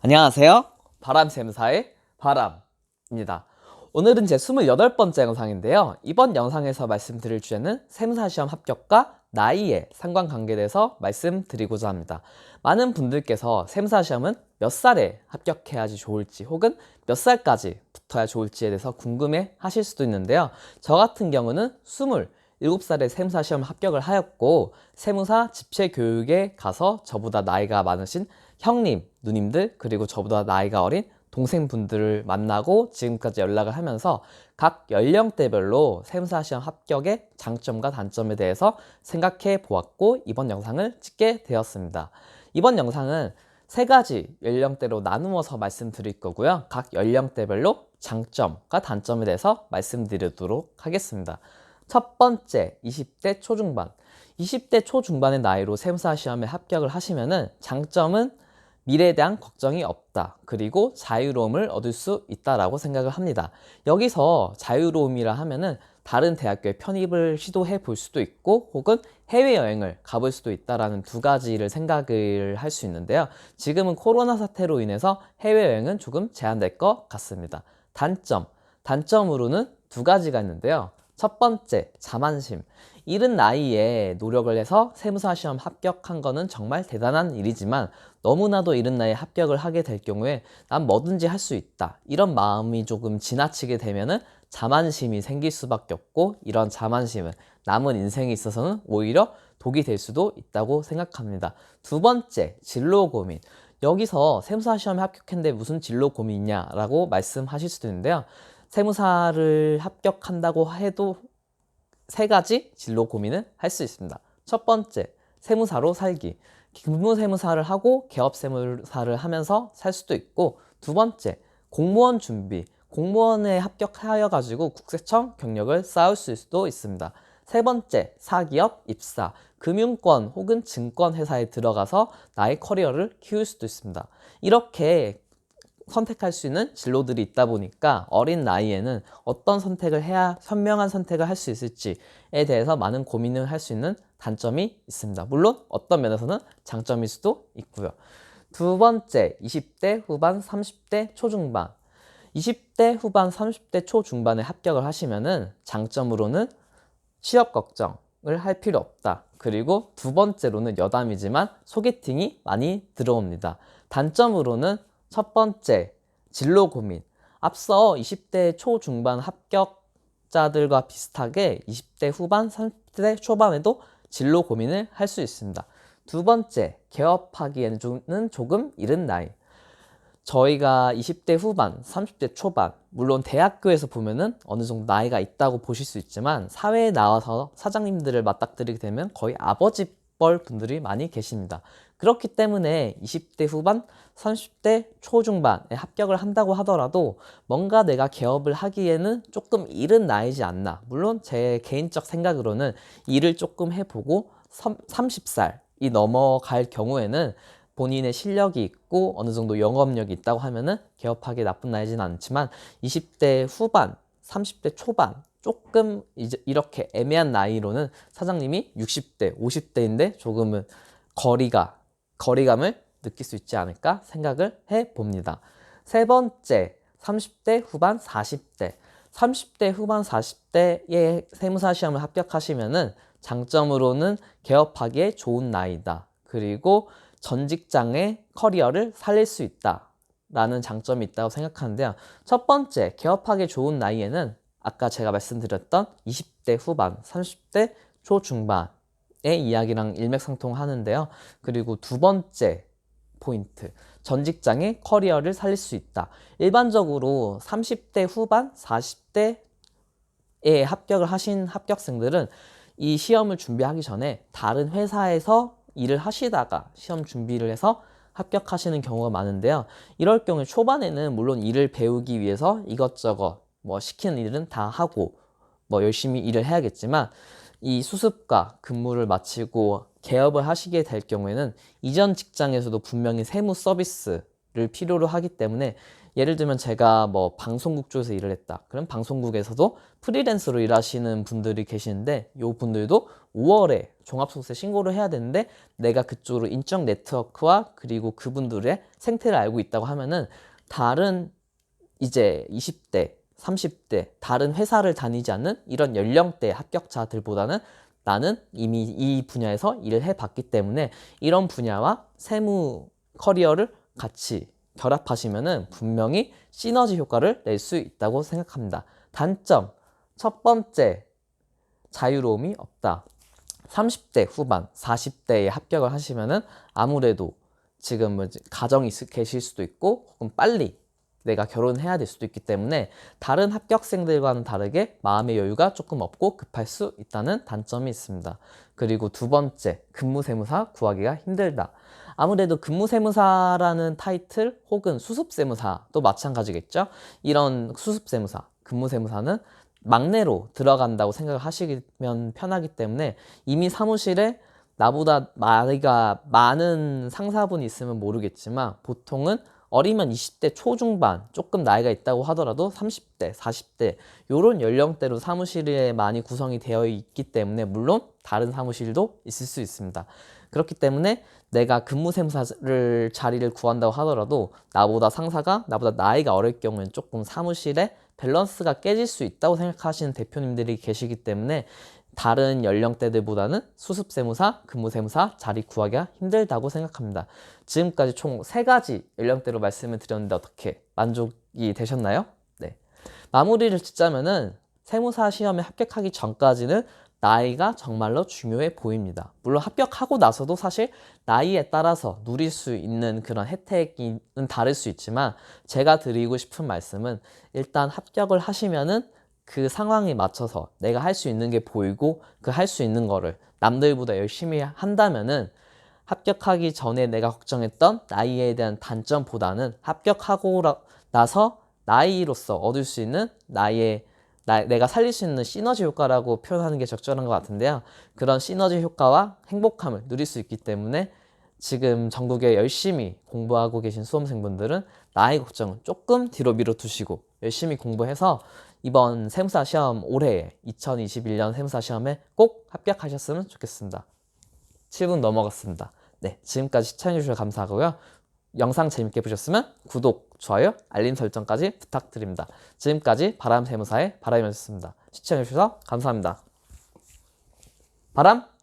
안녕하세요. 바람샘사의 바람입니다. 오늘은 제 28번째 영상인데요. 이번 영상에서 말씀드릴 주제는 세무사시험 합격과 나이의 상관관계에 대해서 말씀드리고자 합니다. 많은 분들께서 세무사시험은 몇 살에 합격해야지 좋을지 혹은 몇 살까지 붙어야 좋을지에 대해서 궁금해 하실 수도 있는데요. 저 같은 경우는 27살에 세무사시험 합격을 하였고 세무사 집체교육에 가서 저보다 나이가 많으신 형님, 누님들, 그리고 저보다 나이가 어린 동생분들을 만나고 지금까지 연락을 하면서 각 연령대별로 세무사 시험 합격의 장점과 단점에 대해서 생각해 보았고 이번 영상을 찍게 되었습니다. 이번 영상은 세 가지 연령대로 나누어서 말씀드릴 거고요. 각 연령대별로 장점과 단점에 대해서 말씀드리도록 하겠습니다. 첫 번째, 20대 초중반. 20대 초중반의 나이로 세무사 시험에 합격을 하시면은 장점은 미래에 대한 걱정이 없다. 그리고 자유로움을 얻을 수 있다라고 생각을 합니다. 여기서 자유로움이라 하면은 다른 대학교에 편입을 시도해 볼 수도 있고 혹은 해외여행을 가볼 수도 있다라는 두 가지를 생각을 할 수 있는데요. 지금은 코로나 사태로 인해서 해외여행은 조금 제한될 것 같습니다. 단점으로는 두 가지가 있는데요. 첫 번째, 자만심. 이른 나이에 노력을 해서 세무사 시험 합격한 거는 정말 대단한 일이지만 너무나도 이른 나이에 합격을 하게 될 경우에 난 뭐든지 할 수 있다. 이런 마음이 조금 지나치게 되면은 자만심이 생길 수밖에 없고 이런 자만심은 남은 인생에 있어서는 오히려 독이 될 수도 있다고 생각합니다. 두 번째, 진로 고민. 여기서 세무사 시험에 합격했는데 무슨 진로 고민이냐라고 말씀하실 수도 있는데요. 세무사를 합격한다고 해도 세 가지 진로 고민을 할 수 있습니다. 첫 번째, 세무사로 살기. 근무세무사를 하고 개업세무사를 하면서 살 수도 있고, 두 번째, 공무원 준비. 공무원에 합격하여 가지고 국세청 경력을 쌓을 수도 있습니다. 세 번째, 사기업 입사. 금융권 혹은 증권 회사에 들어가서 나의 커리어를 키울 수도 있습니다. 이렇게 선택할 수 있는 진로들이 있다 보니까 어린 나이에는 어떤 선택을 해야 현명한 선택을 할 수 있을지에 대해서 많은 고민을 할 수 있는 단점이 있습니다. 물론 어떤 면에서는 장점일 수도 있고요. 두 번째, 20대 후반, 30대 초중반. 20대 후반, 30대 초중반에 합격을 하시면은 장점으로는 취업 걱정을 할 필요 없다. 그리고 두 번째로는 여담이지만 소개팅이 많이 들어옵니다. 단점으로는 첫 번째, 진로 고민. 앞서 20대 초중반 합격자들과 비슷하게 20대 후반, 30대 초반에도 진로 고민을 할 수 있습니다. 두 번째, 개업하기에는 조금 이른 나이. 저희가 20대 후반, 30대 초반, 물론 대학교에서 보면은 어느 정도 나이가 있다고 보실 수 있지만 사회에 나와서 사장님들을 맞닥뜨리게 되면 거의 아버지뻘 분들이 많이 계십니다. 그렇기 때문에 20대 후반, 30대 초중반에 합격을 한다고 하더라도 뭔가 내가 개업을 하기에는 조금 이른 나이지 않나. 물론 제 개인적 생각으로는 일을 조금 해보고 30살이 넘어갈 경우에는 본인의 실력이 있고 어느 정도 영업력이 있다고 하면은 개업하기 나쁜 나이지는 않지만 20대 후반, 30대 초반 조금 이제 이렇게 애매한 나이로는 사장님이 60대, 50대인데 조금은 거리감을 느낄 수 있지 않을까 생각을 해 봅니다. 세 번째, 30대 후반, 40대. 30대 후반, 40대의 세무사 시험을 합격하시면은 장점으로는 개업하기에 좋은 나이다. 그리고 전 직장의 커리어를 살릴 수 있다 라는 장점이 있다고 생각하는데요. 첫 번째, 개업하기 좋은 나이에는 아까 제가 말씀드렸던 20대 후반, 30대 초중반의 이야기랑 일맥상통하는데요. 그리고 두 번째 포인트, 전 직장의 커리어를 살릴 수 있다. 일반적으로 30대 후반, 40대에 합격을 하신 합격생들은 이 시험을 준비하기 전에 다른 회사에서 일을 하시다가 시험 준비를 해서 합격하시는 경우가 많은데요. 이럴 경우에 초반에는 물론 일을 배우기 위해서 이것저것 뭐 시키는 일은 다 하고 뭐 열심히 일을 해야겠지만 이 수습과 근무를 마치고 개업을 하시게 될 경우에는 이전 직장에서도 분명히 세무 서비스를 필요로 하기 때문에 예를 들면 제가 뭐 방송국 쪽에서 일을 했다. 그럼 방송국에서도 프리랜서로 일하시는 분들이 계시는데 요 분들도 5월에 종합소득세 신고를 해야 되는데 내가 그쪽으로 인적 네트워크와 그리고 그분들의 생태를 알고 있다고 하면은 다른 이제 20대, 30대 다른 회사를 다니지 않는 이런 연령대 합격자들보다는 나는 이미 이 분야에서 일을 해봤기 때문에 이런 분야와 세무 커리어를 같이 결합하시면은 분명히 시너지 효과를 낼 수 있다고 생각합니다. 단점, 첫 번째, 자유로움이 없다. 30대 후반, 40대에 합격을 하시면은 아무래도 지금 뭐 가정이 계실 수도 있고 혹은 빨리 내가 결혼해야 될 수도 있기 때문에 다른 합격생들과는 다르게 마음의 여유가 조금 없고 급할 수 있다는 단점이 있습니다. 그리고 두 번째, 근무세무사 구하기가 힘들다. 아무래도 근무세무사라는 타이틀 혹은 수습세무사도 마찬가지겠죠. 이런 수습세무사, 근무세무사는 막내로 들어간다고 생각을 하시면 편하기 때문에 이미 사무실에 나보다 나이가 많은 상사분이 있으면 모르겠지만 보통은 어리면 20대 초중반, 조금 나이가 있다고 하더라도 30대, 40대 요런 연령대로 사무실에 많이 구성이 되어 있기 때문에 물론 다른 사무실도 있을 수 있습니다. 그렇기 때문에 내가 근무세무사를 자리를 구한다고 하더라도 나보다 상사가 나보다 나이가 어릴 경우에는 조금 사무실에 밸런스가 깨질 수 있다고 생각하시는 대표님들이 계시기 때문에 다른 연령대들보다는 수습세무사, 근무세무사 자리 구하기가 힘들다고 생각합니다. 지금까지 총 3가지 연령대로 말씀을 드렸는데 어떻게 만족이 되셨나요? 네. 마무리를 짓자면은 세무사 시험에 합격하기 전까지는 나이가 정말로 중요해 보입니다. 물론 합격하고 나서도 사실 나이에 따라서 누릴 수 있는 그런 혜택은 다를 수 있지만 제가 드리고 싶은 말씀은 일단 합격을 하시면은 그 상황에 맞춰서 내가 할 수 있는 게 보이고 그 할 수 있는 거를 남들보다 열심히 한다면은 합격하기 전에 내가 걱정했던 나이에 대한 단점보다는 합격하고 나서 나이로서 얻을 수 있는 내가 살릴 수 있는 시너지 효과라고 표현하는 게 적절한 것 같은데요. 그런 시너지 효과와 행복함을 누릴 수 있기 때문에 지금 전국에 열심히 공부하고 계신 수험생분들은 나이 걱정은 조금 뒤로 밀어두시고 열심히 공부해서 이번 세무사 시험 올해 2021년 세무사 시험에 꼭 합격하셨으면 좋겠습니다. 7분 넘어갔습니다. 네, 지금까지 시청해주셔서 감사하고요. 영상 재밌게 보셨으면 구독, 좋아요, 알림 설정까지 부탁드립니다. 지금까지 바람세무사의 바람이었습니다. 시청해주셔서 감사합니다. 바람!